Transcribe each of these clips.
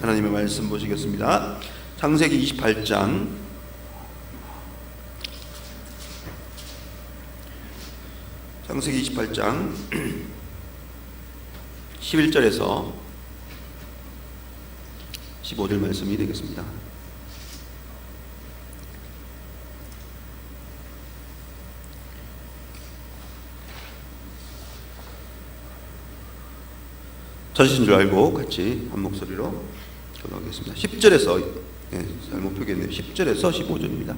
하나님의 말씀 보시겠습니다. 창세기 28장 11절에서 15절 말씀이 되겠습니다. 찾으신 줄 알고 같이 한 목소리로 교독하겠습니다. 10절에서 잘못 표기했네요. 10절에서 15절입니다.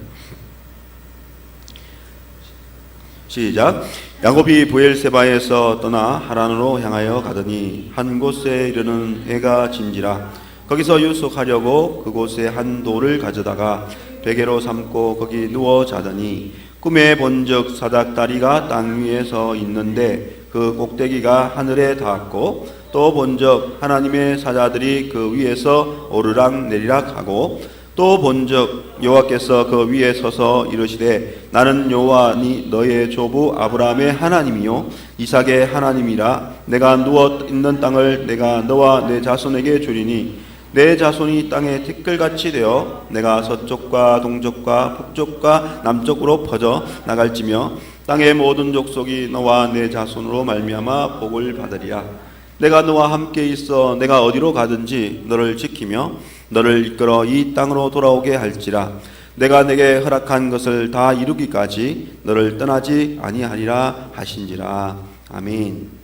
시작. 야곱이 브엘세바에서 떠나 하란으로 향하여 가더니 한 곳에 이르는 해가 진지라. 거기서 유숙하려고 그곳에 한 돌을 가져다가 베개로 삼고 거기 누워 자더니 꿈에 본즉 사닥다리가 땅 위에 서 있는데 그 꼭대기가 하늘에 닿았고 또 본즉 하나님의 사자들이 그 위에서 오르락 내리락 하고 또 본즉 여호와께서 그 위에 서서 이르시되 나는 여호와니 너의 조부 아브라함의 하나님이요 이삭의 하나님이라. 내가 누워 있는 땅을 내가 너와 내 자손에게 주리니 내 자손이 땅에 티끌같이 되어 내가 서쪽과 동쪽과 북쪽과 남쪽으로 퍼져 나갈지며 땅의 모든 족속이 너와 내 자손으로 말미암아 복을 받으리라. 내가 너와 함께 있어 내가 어디로 가든지 너를 지키며 너를 이끌어 이 땅으로 돌아오게 할지라. 내가 내게 허락한 것을 다 이루기까지 너를 떠나지 아니하리라 하신지라. 아멘.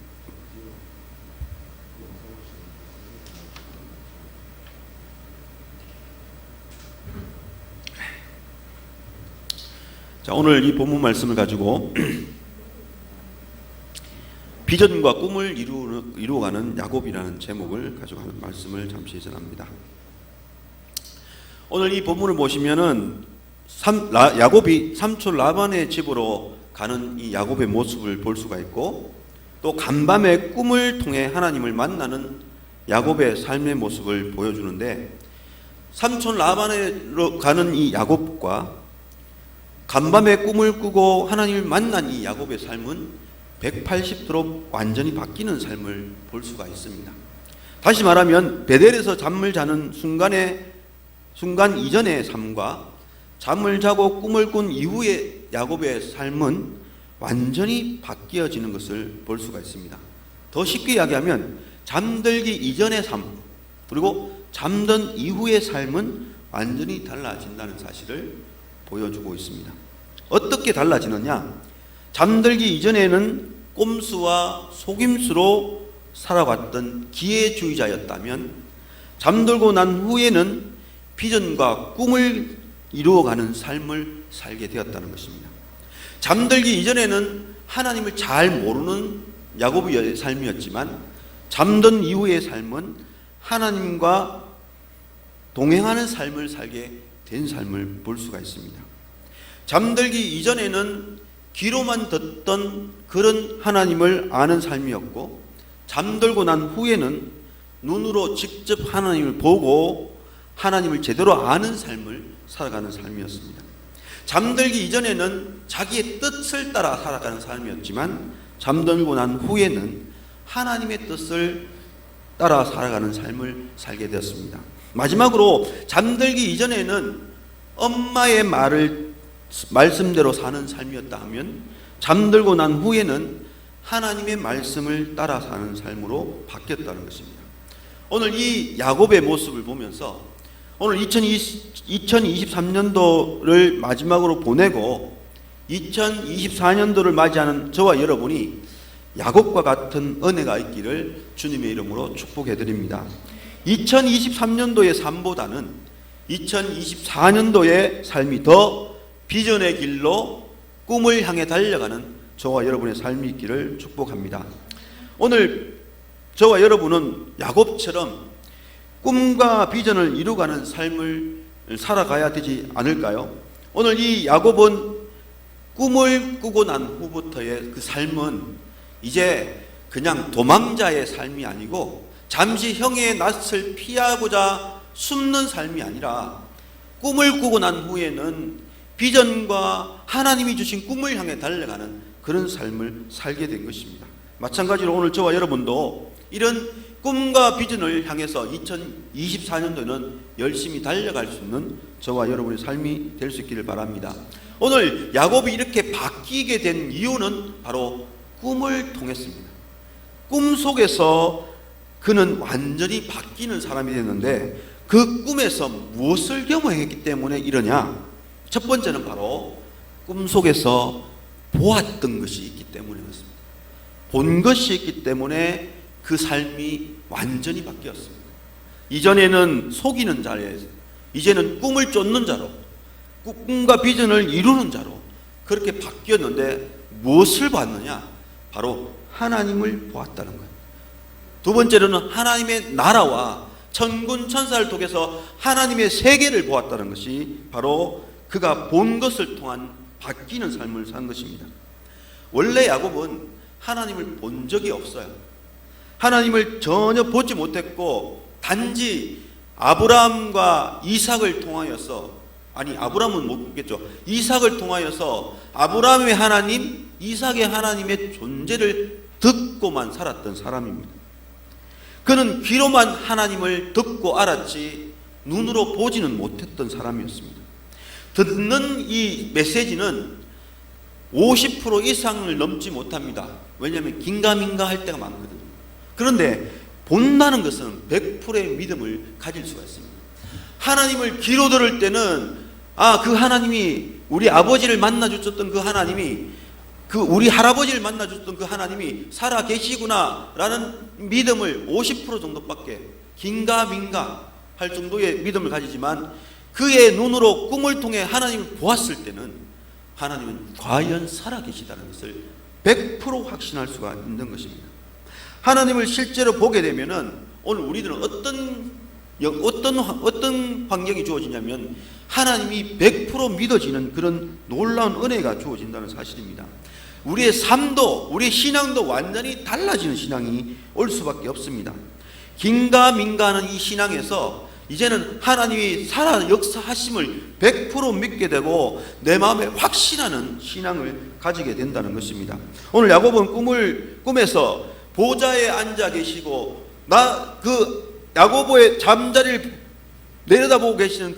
자, 오늘 이 본문 말씀을 가지고 비전과 꿈을 이루어가는 야곱이라는 제목을 가지고 하는 말씀을 잠시 전합니다. 오늘 이 본문을 보시면은 야곱이 삼촌 라반의 집으로 가는 이 야곱의 모습을 볼 수가 있고, 또 간밤의 꿈을 통해 하나님을 만나는 야곱의 삶의 모습을 보여주는데, 삼촌 라반으로 가는 이 야곱과 간밤에 꿈을 꾸고 하나님을 만난 이 야곱의 삶은 180도로 완전히 바뀌는 삶을 볼 수가 있습니다. 다시 말하면 베델에서 잠을 자는 순간 이전의 삶과 잠을 자고 꿈을 꾼 이후의 야곱의 삶은 완전히 바뀌어지는 것을 볼 수가 있습니다. 더 쉽게 이야기하면 잠들기 이전의 삶 그리고 잠든 이후의 삶은 완전히 달라진다는 사실을 보여주고 있습니다. 어떻게 달라지느냐? 잠들기 이전에는 꼼수와 속임수로 살아왔던 기회주의자였다면 잠들고 난 후에는 비전과 꿈을 이루어가는 삶을 살게 되었다는 것입니다. 잠들기 이전에는 하나님을 잘 모르는 야곱의 삶이었지만 잠든 이후의 삶은 하나님과 동행하는 삶을 살게 된 삶을 볼 수가 있습니다. 잠들기 이전에는 귀로만 듣던 그런 하나님을 아는 삶이었고, 잠들고 난 후에는 눈으로 직접 하나님을 보고 하나님을 제대로 아는 삶을 살아가는 삶이었습니다. 잠들기 이전에는 자기의 뜻을 따라 살아가는 삶이었지만 잠들고 난 후에는 하나님의 뜻을 따라 살아가는 삶을 살게 되었습니다. 마지막으로 잠들기 이전에는 엄마의 말씀대로 사는 삶이었다 하면 잠들고 난 후에는 하나님의 말씀을 따라 사는 삶으로 바뀌었다는 것입니다. 오늘 이 야곱의 모습을 보면서 오늘 2023년도를 마지막으로 보내고 2024년도를 맞이하는 저와 여러분이 야곱과 같은 은혜가 있기를 주님의 이름으로 축복해 드립니다. 2023년도의 삶보다는 2024년도의 삶이 더 비전의 길로 꿈을 향해 달려가는 저와 여러분의 삶이 있기를 축복합니다. 오늘 저와 여러분은 야곱처럼 꿈과 비전을 이루어가는 삶을 살아가야 되지 않을까요? 오늘 이 야곱은 꿈을 꾸고 난 후부터의 그 삶은 이제 그냥 도망자의 삶이 아니고 잠시 형의 낯을 피하고자 숨는 삶이 아니라 꿈을 꾸고 난 후에는 비전과 하나님이 주신 꿈을 향해 달려가는 그런 삶을 살게 된 것입니다. 마찬가지로 오늘 저와 여러분도 이런 꿈과 비전을 향해서 2024년도에는 열심히 달려갈 수 있는 저와 여러분의 삶이 될 수 있기를 바랍니다. 오늘 야곱이 이렇게 바뀌게 된 이유는 바로 꿈을 통했습니다. 꿈 속에서 그는 완전히 바뀌는 사람이 됐는데 그 꿈에서 무엇을 경험했기 때문에 이러냐? 첫 번째는 바로 꿈 속에서 보았던 것이 있기 때문에 그렇습니다. 본 것이 있기 때문에 그 삶이 완전히 바뀌었습니다. 이전에는 속이는 자였어요. 이제는 꿈을 쫓는 자로, 꿈과 비전을 이루는 자로 그렇게 바뀌었는데 무엇을 봤느냐? 바로 하나님을 보았다는 거예요. 두 번째로는 하나님의 나라와 천군 천사를 통해서 하나님의 세계를 보았다는 것이 바로 그가 본 것을 통한 바뀌는 삶을 산 것입니다. 원래 야곱은 하나님을 본 적이 없어요. 하나님을 전혀 보지 못했고 단지 아브라함과 이삭을 통하여서, 아니 아브라함은 못 보겠죠. 이삭을 통하여서 아브라함의 하나님, 이삭의 하나님의 존재를 듣고만 살았던 사람입니다. 그는 귀로만 하나님을 듣고 알았지 눈으로 보지는 못했던 사람이었습니다. 듣는 이 메시지는 50% 이상을 넘지 못합니다. 왜냐하면 긴가민가 할 때가 많거든요. 그런데 본다는 것은 100%의 믿음을 가질 수가 있습니다. 하나님을 귀로 들을 때는 그 하나님이 우리 아버지를 만나 주셨던 그 하나님이, 그 우리 할아버지를 만나 주셨던 그 하나님이 살아 계시구나 라는 믿음을 50% 정도밖에, 긴가민가 할 정도의 믿음을 가지지만 그의 눈으로 꿈을 통해 하나님을 보았을 때는 하나님은 과연 살아 계시다는 것을 100% 확신할 수가 있는 것입니다. 하나님을 실제로 보게 되면은 오늘 우리들은 어떤 환경이 주어지냐면 하나님이 100% 믿어지는 그런 놀라운 은혜가 주어진다는 사실입니다. 우리의 삶도, 우리의 신앙도 완전히 달라지는 신앙이 올 수밖에 없습니다. 긴가민가하는 이 신앙에서 이제는 하나님이 살아 역사하심을 100% 믿게 되고 내 마음에 확신하는 신앙을 가지게 된다는 것입니다. 오늘 야곱은 꿈에서 보좌에 앉아 계시고 야고보의 잠자리를 내려다보고 계시는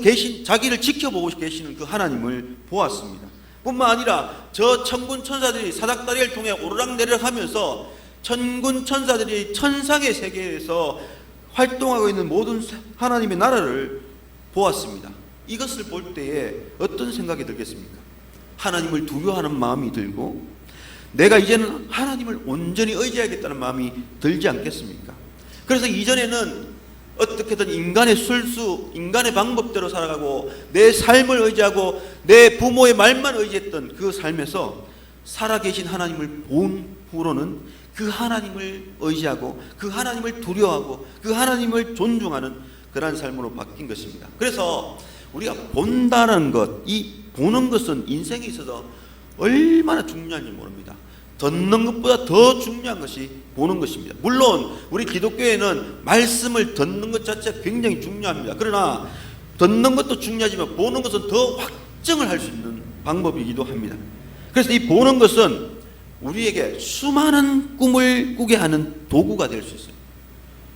계신 자기를 지켜보고 계시는 그 하나님을 보았습니다. 뿐만 아니라 저 천군 천사들이 사닥다리를 통해 오르락내리락 하면서 천군 천사들이 천상의 세계에서 활동하고 있는 모든 하나님의 나라를 보았습니다. 이것을 볼 때에 어떤 생각이 들겠습니까? 하나님을 두려워하는 마음이 들고 내가 이제는 하나님을 온전히 의지하겠다는 마음이 들지 않겠습니까? 그래서 이전에는 어떻게든 인간의 술수, 인간의 방법대로 살아가고 내 삶을 의지하고 내 부모의 말만 의지했던 그 삶에서 살아계신 하나님을 본 후로는 그 하나님을 의지하고 그 하나님을 두려워하고 그 하나님을 존중하는 그러한 삶으로 바뀐 것입니다. 그래서 우리가 본다는 것, 이 보는 것은 인생에 있어서 얼마나 중요한지 모릅니다. 듣는 것보다 더 중요한 것이 보는 것입니다. 물론 우리 기독교에는 말씀을 듣는 것 자체가 굉장히 중요합니다. 그러나 듣는 것도 중요하지만 보는 것은 더 확증을 할 수 있는 방법이기도 합니다. 그래서 이 보는 것은 우리에게 수많은 꿈을 꾸게 하는 도구가 될 수 있어요.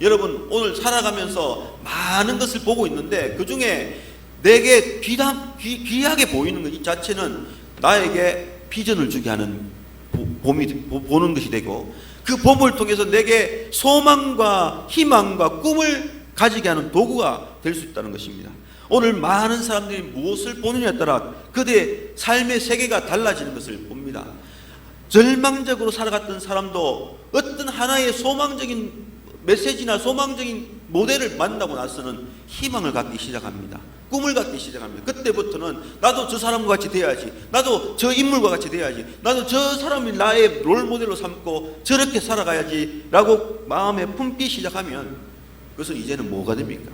여러분 오늘 살아가면서 많은 것을 보고 있는데 그 중에 내게 귀하게 보이는 것 이 자체는 나에게 비전을 주게 하는 보는 것이 되고 그 봄을 통해서 내게 소망과 희망과 꿈을 가지게 하는 도구가 될 수 있다는 것입니다. 오늘 많은 사람들이 무엇을 보느냐에 따라 그들의 삶의 세계가 달라지는 것을 봅니다. 절망적으로 살아갔던 사람도 어떤 하나의 소망적인 메시지나 소망적인 모델을 만나고 나서는 희망을 갖기 시작합니다. 꿈을 갖기 시작합니다. 그때부터는 나도 저 사람과 같이 돼야지, 나도 저 인물과 같이 돼야지, 나도 저 사람이 나의 롤모델로 삼고 저렇게 살아가야지 라고 마음에 품기 시작하면 그것은 이제는 뭐가 됩니까?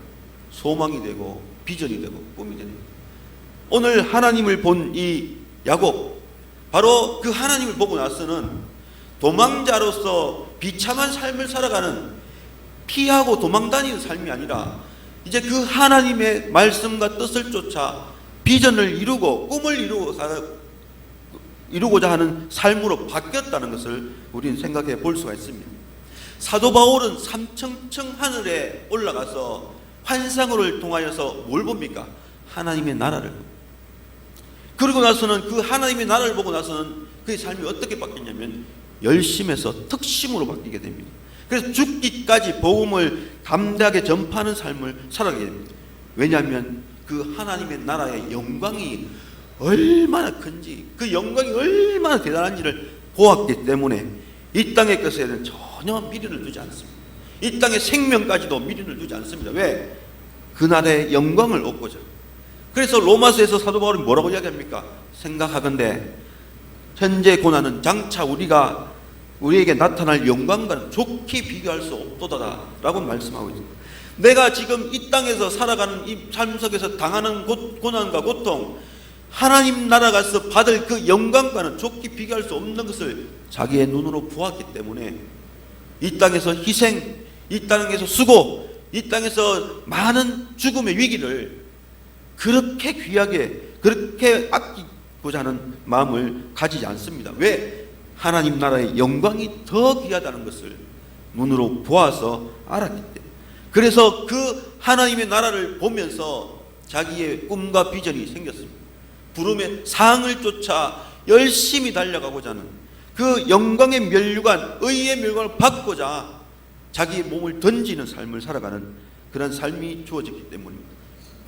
소망이 되고 비전이 되고 꿈이 됩니다. 오늘 하나님을 본 이 야곱, 바로 그 하나님을 보고 나서는 도망자로서 비참한 삶을 살아가는, 피하고 도망다니는 삶이 아니라 이제 그 하나님의 말씀과 뜻을 쫓아 비전을 이루고 꿈을 이루고자 하는 삶으로 바뀌었다는 것을 우리는 생각해 볼 수가 있습니다. 사도 바울은 삼층층 하늘에 올라가서 환상을 통하여서 뭘 봅니까? 하나님의 나라를. 그러고 나서는 그 하나님의 나라를 보고 나서는 그의 삶이 어떻게 바뀌냐면 열심에서 특심으로 바뀌게 됩니다. 그래서 죽기까지 복음을 담대하게 전파하는 삶을 살아가게 됩니다. 왜냐하면 그 하나님의 나라의 영광이 얼마나 큰지, 그 영광이 얼마나 대단한지를 보았기 때문에 이 땅의 것에는 전혀 미련을 두지 않습니다. 이 땅의 생명까지도 미련을 두지 않습니다. 왜? 그날의 영광을 얻고자. 그래서 로마서에서 사도 바울이 뭐라고 이야기합니까? 생각하건대 현재 고난은 장차 우리에게 나타날 영광과는 좋게 비교할 수 없도다 라고 말씀하고 있습니다. 내가 지금 이 땅에서 살아가는 이 삶 속에서 당하는 고난과 고통, 하나님 나라 가서 받을 그 영광과는 좋게 비교할 수 없는 것을 자기의 눈으로 보았기 때문에 이 땅에서 희생, 이 땅에서 수고, 이 땅에서 많은 죽음의 위기를 그렇게 귀하게, 그렇게 아끼고자 하는 마음을 가지지 않습니다. 왜? 하나님 나라의 영광이 더 귀하다는 것을 눈으로 보아서 알았기 때문에. 그래서 그 하나님의 나라를 보면서 자기의 꿈과 비전이 생겼습니다. 부름의 상을 쫓아 열심히 달려가고자 하는 그 영광의 면류관, 의의 면류관을 받고자 자기의 몸을 던지는 삶을 살아가는 그런 삶이 주어졌기 때문입니다.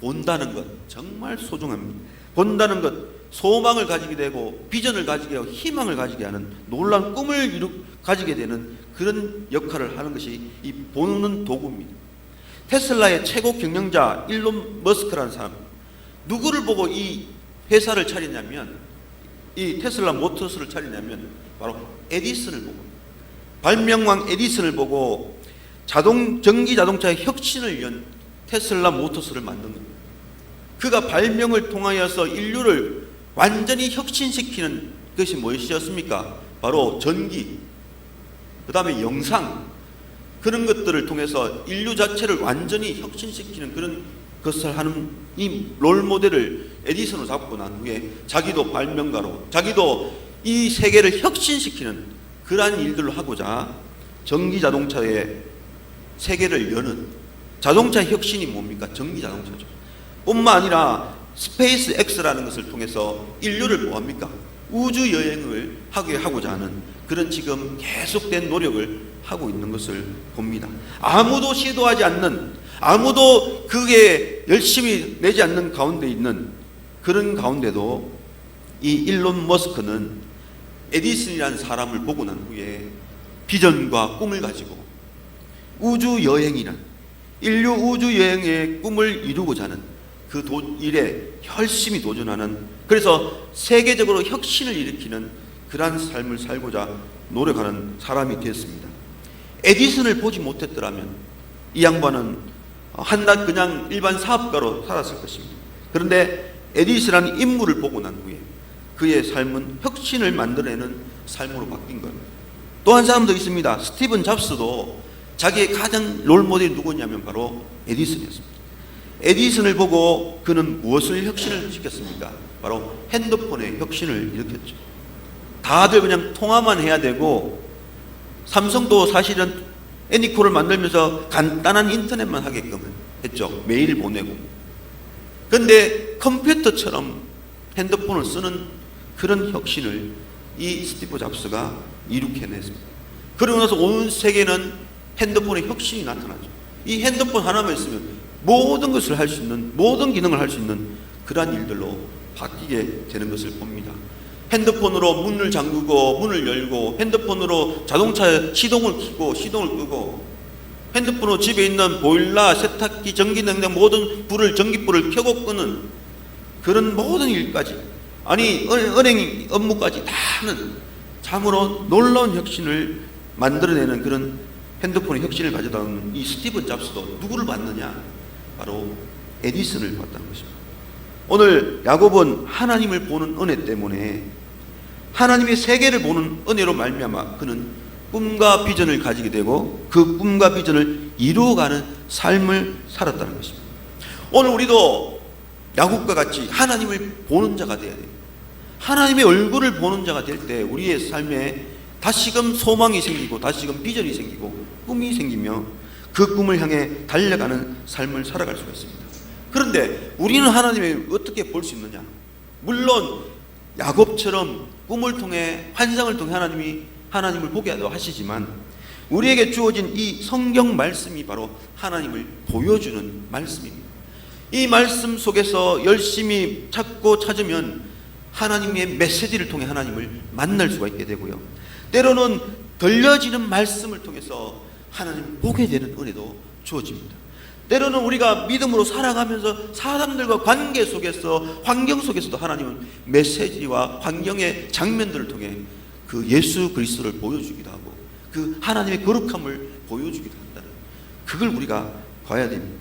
본다는 것 정말 소중합니다. 본다는 것, 소망을 가지게 되고 비전을 가지게 하고 희망을 가지게 하는 놀라운 꿈을 가지게 되는 그런 역할을 하는 것이 이 보는 도구입니다. 테슬라의 최고 경영자 일론 머스크라는 사람, 누구를 보고 이 회사를 차리냐면, 이 테슬라 모터스를 차리냐면 바로 에디슨을 보고, 발명왕 에디슨을 보고 전기 자동차의 혁신을 위한 테슬라 모터스를 만든 겁니다. 그가 발명을 통하여서 인류를 완전히 혁신시키는 것이 무엇이었습니까? 바로 전기, 그 다음에 영상, 그런 것들을 통해서 인류 자체를 완전히 혁신시키는 그런 것을 하는 이 롤모델을 에디슨으로 잡고 난 후에 자기도 발명가로, 자기도 이 세계를 혁신시키는 그러한 일들을 하고자 전기 자동차의 세계를 여는, 자동차 혁신이 뭡니까? 전기 자동차죠. 뿐만 아니라 스페이스 X라는 것을 통해서 인류를 뭐합니까? 우주 여행을 하게 하고자 하는 그런 지금 계속된 노력을 하고 있는 것을 봅니다. 아무도 시도하지 않는, 아무도 그게 열심히 내지 않는 가운데 있는 그런 가운데도 이 일론 머스크는 에디슨이라는 사람을 보고 난 후에 비전과 꿈을 가지고 우주 여행이란, 인류 우주 여행의 꿈을 이루고자 하는 그 일에 열심히 도전하는, 그래서 세계적으로 혁신을 일으키는 그러한 삶을 살고자 노력하는 사람이 되었습니다. 에디슨을 보지 못했더라면 이 양반은 한낱 그냥 일반 사업가로 살았을 것입니다. 그런데 에디슨이라는 인물을 보고 난 후에 그의 삶은 혁신을 만들어내는 삶으로 바뀐 겁니다. 또 한 사람도 있습니다. 스티븐 잡스도 자기의 가장 롤모델이 누구냐면 바로 에디슨이었습니다. 에디슨을 보고 그는 무엇을 혁신을 시켰습니까? 바로 핸드폰의 혁신을 일으켰죠. 다들 그냥 통화만 해야 되고, 삼성도 사실은 애니콜을 만들면서 간단한 인터넷만 하게끔 했죠. 메일 보내고. 그런데 컴퓨터처럼 핸드폰을 쓰는 그런 혁신을 이 스티브 잡스가 일으켜냈습니다. 그러고 나서 온 세계는 핸드폰의 혁신이 나타나죠. 이 핸드폰 하나만 있으면 모든 것을 할 수 있는, 모든 기능을 할 수 있는 그러한 일들로 바뀌게 되는 것을 봅니다. 핸드폰으로 문을 잠그고 문을 열고, 핸드폰으로 자동차 시동을 켜고 시동을 끄고, 핸드폰으로 집에 있는 보일러, 세탁기, 전기냉장 모든 전기불을 켜고 끄는 그런 모든 일까지, 아니 은행 업무까지 다 하는 참으로 놀라운 혁신을 만들어내는 그런 핸드폰의 혁신을 가져다 온 이 스티븐 잡스도 누구를 봤느냐? 바로 에디슨을 봤다는 것입니다. 오늘 야곱은 하나님을 보는 은혜 때문에, 하나님의 세계를 보는 은혜로 말미암아 그는 꿈과 비전을 가지게 되고 그 꿈과 비전을 이루어가는 삶을 살았다는 것입니다. 오늘 우리도 야곱과 같이 하나님을 보는 자가 되어야 돼요. 하나님의 얼굴을 보는 자가 될 때 우리의 삶에 다시금 소망이 생기고 다시금 비전이 생기고 꿈이 생기며 그 꿈을 향해 달려가는 삶을 살아갈 수가 있습니다. 그런데 우리는 하나님을 어떻게 볼 수 있느냐? 물론 야곱처럼 꿈을 통해 환상을 통해 하나님을 보게 하시지만 우리에게 주어진 이 성경 말씀이 바로 하나님을 보여주는 말씀입니다. 이 말씀 속에서 열심히 찾고 찾으면 하나님의 메시지를 통해 하나님을 만날 수가 있게 되고요. 때로는 들려지는 말씀을 통해서 하나님을 보게 되는 은혜도 주어집니다. 때로는 우리가 믿음으로 살아가면서 사람들과 관계 속에서 환경 속에서도 하나님은 메시지와 환경의 장면들을 통해 그 예수 그리스도를 보여주기도 하고 그 하나님의 거룩함을 보여주기도 한다는 그걸 우리가 봐야 됩니다.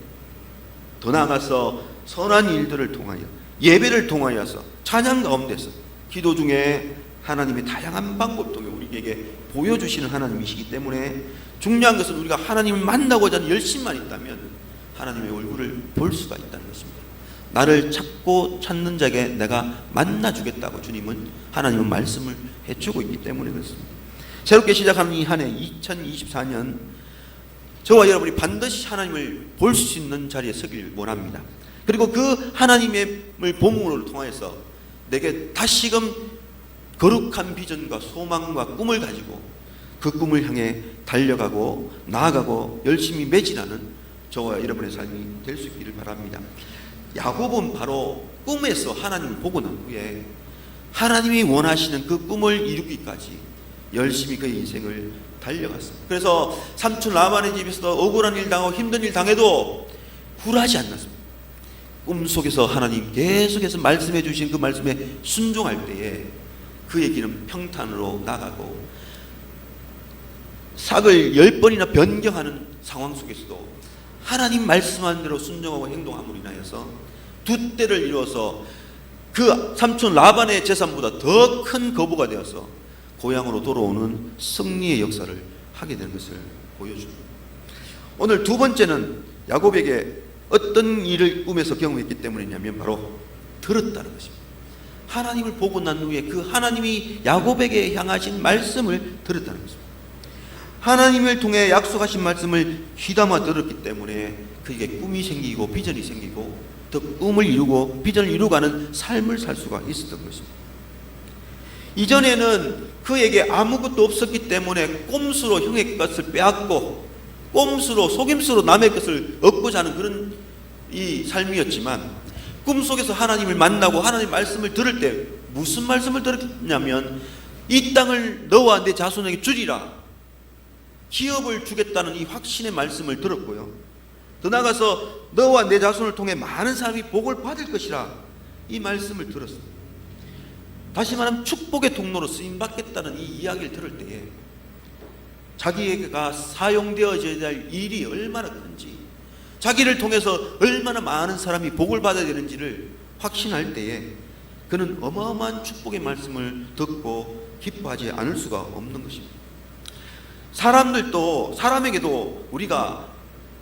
더 나아가서 선한 일들을 통하여 예배를 통하여서 찬양 가운데서 기도 중에 하나님의 다양한 방법을 통해 우리에게 보여주시는 하나님이시기 때문에 중요한 것은 우리가 하나님을 만나고자 하는 열심만 있다면 하나님의 얼굴을 볼 수가 있다는 것입니다. 나를 찾고 찾는 자에게 내가 만나주겠다고 하나님은 말씀을 해주고 있기 때문에 그렇습니다. 새롭게 시작하는 이 한 해 2024년 저와 여러분이 반드시 하나님을 볼 수 있는 자리에 서길 원합니다. 그리고 그 하나님을 본문을 통해서 내게 다시금 거룩한 비전과 소망과 꿈을 가지고 그 꿈을 향해 달려가고 나아가고 열심히 매진하는 저와 여러분의 삶이 될 수 있기를 바랍니다. 야곱은 바로 꿈에서 하나님을 보고 난 후에 하나님이 원하시는 그 꿈을 이루기까지 열심히 그의 인생을 달려갔습니다. 그래서 삼촌 라반의 집에서도 억울한 일 당하고 힘든 일 당해도 굴하지 않았습니다. 꿈속에서 하나님 계속해서 말씀해 주신 그 말씀에 순종할 때에 그의 길은 평탄으로 나가고 삭을 10번이나 변경하는 상황 속에서도 하나님 말씀한 대로 순종하고 행동함으로 인하여서 두 때를 이루어서 그 삼촌 라반의 재산보다 더 큰 거부가 되어서 고향으로 돌아오는 승리의 역사를 하게 되는 것을 보여줍니다. 오늘 두 번째는 야곱에게 어떤 일을 꿈에서 경험했기 때문이냐면 바로 들었다는 것입니다. 하나님을 보고 난 후에 그 하나님이 야곱에게 향하신 말씀을 들었다는 것입니다. 하나님을 통해 약속하신 말씀을 귀담아 들었기 때문에 그에게 꿈이 생기고 비전이 생기고 더 꿈을 이루고 비전을 이루어가는 삶을 살 수가 있었던 것입니다. 이전에는 그에게 아무것도 없었기 때문에 꼼수로 형의 것을 빼앗고 꼼수로 속임수로 남의 것을 얻고자 하는 그런 이 삶이었지만 꿈속에서 하나님을 만나고 하나님 말씀을 들을 때 무슨 말씀을 들었냐면 이 땅을 너와 내 자손에게 주리라, 기업을 주겠다는 이 확신의 말씀을 들었고요. 더 나아가서 너와 내 자손을 통해 많은 사람이 복을 받을 것이라 이 말씀을 들었습니다. 다시 말하면 축복의 통로로 쓰임받겠다는 이 이야기를 들을 때에 자기가 사용되어져야 될 일이 얼마나 큰지, 자기를 통해서 얼마나 많은 사람이 복을 받아야 되는지를 확신할 때에 그는 어마어마한 축복의 말씀을 듣고 기뻐하지 않을 수가 없는 것입니다. 사람에게도 우리가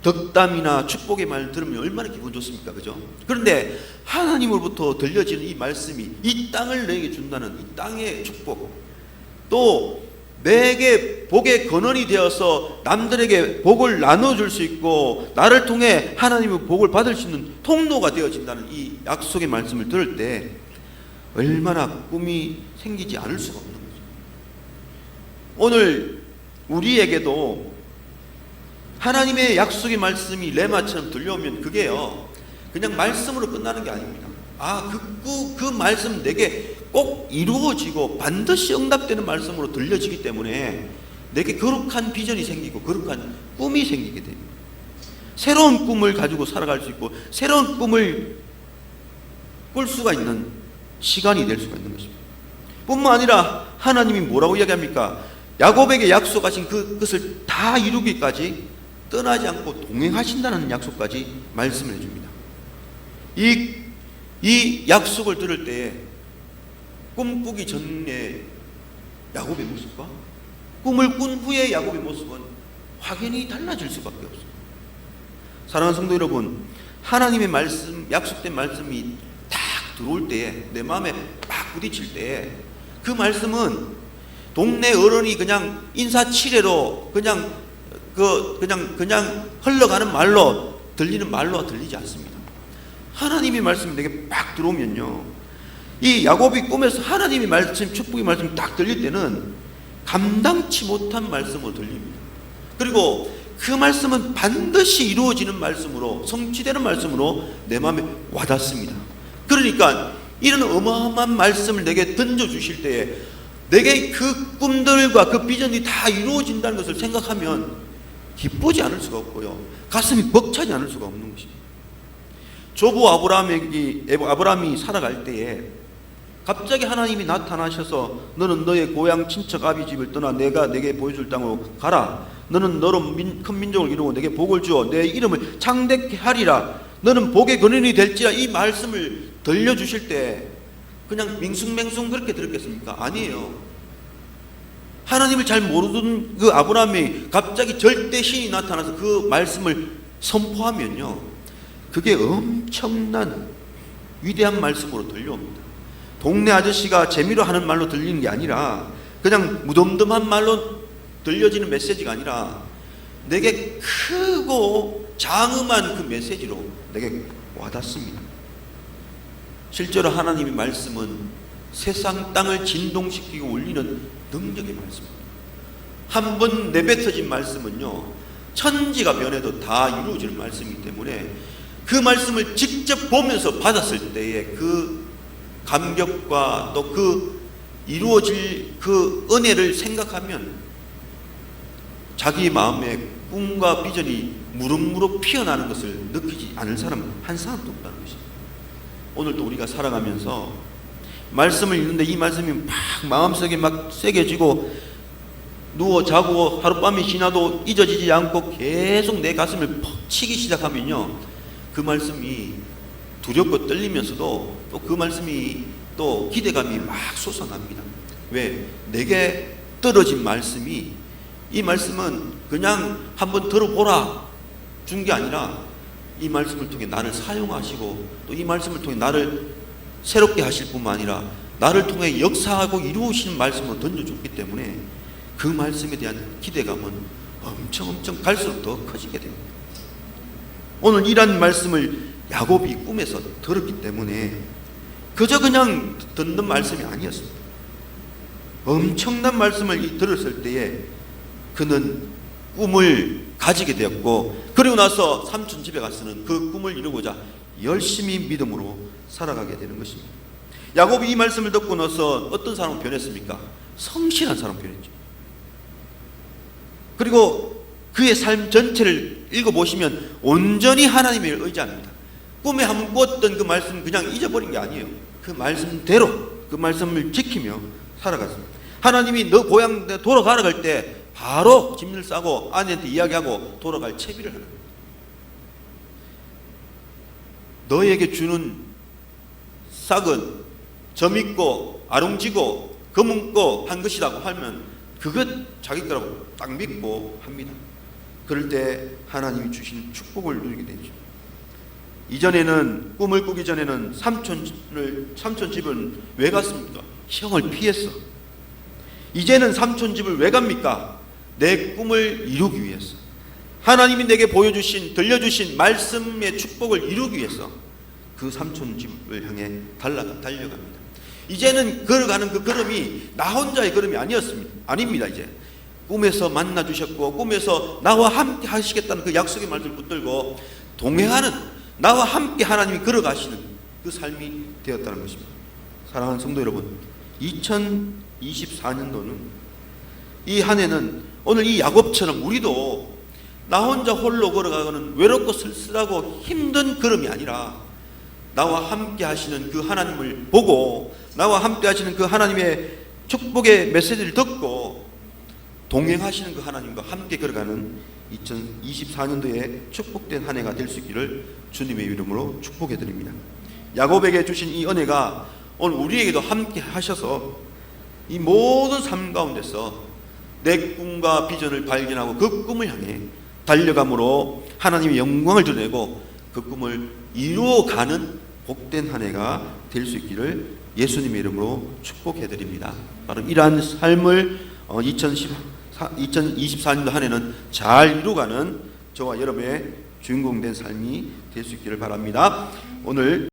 덕담이나 축복의 말을 들으면 얼마나 기분 좋습니까? 그죠? 그런데 하나님으로부터 들려지는 이 말씀이 이 땅을 내게 준다는 이 땅의 축복, 또 내게 복의 근원이 되어서 남들에게 복을 나눠줄 수 있고 나를 통해 하나님의 복을 받을 수 있는 통로가 되어진다는 이 약속의 말씀을 들을 때 얼마나 꿈이 생기지 않을 수가 없는 거죠. 오늘 우리에게도 하나님의 약속의 말씀이 레마처럼 들려오면 그게요 그냥 말씀으로 끝나는 게 아닙니다. 그 말씀 내게 꼭 이루어지고 반드시 응답되는 말씀으로 들려지기 때문에 내게 거룩한 비전이 생기고 거룩한 꿈이 생기게 됩니다. 새로운 꿈을 가지고 살아갈 수 있고 새로운 꿈을 꿀 수가 있는 시간이 될 수가 있는 것입니다. 뿐만 아니라 하나님이 뭐라고 이야기합니까? 야곱에게 약속하신 그것을 다 이루기까지 떠나지 않고 동행하신다는 약속까지 말씀을 해줍니다. 이 약속을 들을 때에 꿈꾸기 전에 야곱의 모습과 꿈을 꾼 후의 야곱의 모습은 확연히 달라질 수밖에 없습니다. 사랑하는 성도 여러분, 하나님의 말씀, 약속된 말씀이 딱 들어올 때에 내 마음에 막 부딪힐 때에 그 말씀은 동네 어른이 그냥 인사치레로 그냥 흘러가는 말로 들리는 말로 들리지 않습니다. 하나님의 말씀이 내게 막 들어오면요, 이 야곱이 꿈에서 하나님의 말씀, 축복의 말씀 딱 들릴 때는 감당치 못한 말씀으로 들립니다. 그리고 그 말씀은 반드시 이루어지는 말씀으로, 성취되는 말씀으로 내 마음에 와닿습니다. 그러니까 이런 어마어마한 말씀을 내게 던져주실 때에 내게 그 꿈들과 그 비전이 다 이루어진다는 것을 생각하면 기쁘지 않을 수가 없고요, 가슴이 벅차지 않을 수가 없는 것입니다. 조부 아브라함이 살아갈 때에 갑자기 하나님이 나타나셔서 너는 너의 고향 친척 아비 집을 떠나 내가 내게 보여줄 땅으로 가라. 너는 너로 큰 민족을 이루고 내게 복을 주어 내 이름을 창대케 하리라. 너는 복의 근원이 될지라. 이 말씀을 들려주실 때 그냥 맹숭맹숭 그렇게 들었겠습니까? 아니에요. 하나님을 잘 모르던 그 아브라함이 갑자기 절대 신이 나타나서 그 말씀을 선포하면요, 그게 엄청난 위대한 말씀으로 들려옵니다. 동네 아저씨가 재미로 하는 말로 들리는 게 아니라, 그냥 무덤덤한 말로 들려지는 메시지가 아니라 내게 크고 장엄한 그 메시지로 내게 와닿습니다. 실제로 하나님의 말씀은 세상 땅을 진동시키고 울리는 능력의 말씀입니다. 한 번 내뱉어진 말씀은요, 천지가 변해도 다 이루어지는 말씀이기 때문에 그 말씀을 직접 보면서 받았을 때의 그 감격과 또 그 이루어질 그 은혜를 생각하면 자기 마음에 꿈과 비전이 무럭무럭 피어나는 것을 느끼지 않을 사람 한 사람도 없다는 것입니다. 오늘도 우리가 살아가면서 말씀을 읽는데 이 말씀이 막 마음속에 막 새겨지고 누워 자고 하룻밤이 지나도 잊어지지 않고 계속 내 가슴을 퍽 치기 시작하면요, 그 말씀이 두렵고 떨리면서도 또 그 말씀이 또 기대감이 막 솟아납니다. 왜? 내게 떨어진 말씀이, 이 말씀은 그냥 한번 들어보라 준 게 아니라 이 말씀을 통해 나를 사용하시고 또 이 말씀을 통해 나를 새롭게 하실 뿐만 아니라 나를 통해 역사하고 이루시는 말씀으로 던져줬기 때문에 그 말씀에 대한 기대감은 엄청 갈수록 더 커지게 됩니다. 오늘 이런 말씀을 야곱이 꿈에서 들었기 때문에 그저 그냥 듣는 말씀이 아니었습니다. 엄청난 말씀을 들었을 때에 그는 꿈을 가지게 되었고, 그리고 나서 삼촌 집에 가서는 그 꿈을 이루고자 열심히 믿음으로 살아가게 되는 것입니다. 야곱이 이 말씀을 듣고 나서 어떤 사람은 변했습니까? 성실한 사람 변했죠. 그리고 그의 삶 전체를 읽어보시면 온전히 하나님을 의지합니다. 꿈에 한번 꾸었던 그 말씀 그냥 잊어버린 게 아니에요. 그 말씀대로 그 말씀을 지키며 살아갔습니다. 하나님이 너 고향 돌아가라 할 때 바로 짐을 싸고 아내한테 이야기하고 돌아갈 채비를 하는 거예요. 너에게 주는 싹은 점 있고 아롱지고 검은고 한 것이라고 하면 그것 자기 거라고 딱 믿고 합니다. 그럴 때 하나님이 주신 축복을 누리게 되죠. 이전에는 꿈을 꾸기 전에는 삼촌 집은 왜 갔습니까? 형을 피했어. 이제는 삼촌 집을 왜 갑니까? 내 꿈을 이루기 위해서, 하나님이 내게 보여주신 들려주신 말씀의 축복을 이루기 위해서 그 삼촌 집을 향해 달려갑니다. 이제는 걸어가는 그 걸음이 나 혼자의 걸음이 아닙니다. 이제 꿈에서 만나 주셨고 꿈에서 나와 함께 하시겠다는 그 약속의 말씀을 붙들고 동행하는, 나와 함께 하나님이 걸어가시는 그 삶이 되었다는 것입니다. 사랑하는 성도 여러분, 2024년도는 이 한 해는 오늘 이 야곱처럼 우리도 나 혼자 홀로 걸어가고는 외롭고 쓸쓸하고 힘든 걸음이 아니라 나와 함께 하시는 그 하나님을 보고 나와 함께 하시는 그 하나님의 축복의 메시지를 듣고 동행하시는 그 하나님과 함께 걸어가는 2024년도에 축복된 한 해가 될 수 있기를 주님의 이름으로 축복해 드립니다. 야곱에게 주신 이 은혜가 오늘 우리에게도 함께 하셔서 이 모든 삶 가운데서 내 꿈과 비전을 발견하고 그 꿈을 향해 달려감으로 하나님의 영광을 드러내고 그 꿈을 이루어가는 복된 한 해가 될 수 있기를 예수님의 이름으로 축복해 드립니다. 바로 이러한 삶을 2024년도 한 해는 잘 이루어가는 저와 여러분의 주인공 된 삶이 될 수 있기를 바랍니다. 오늘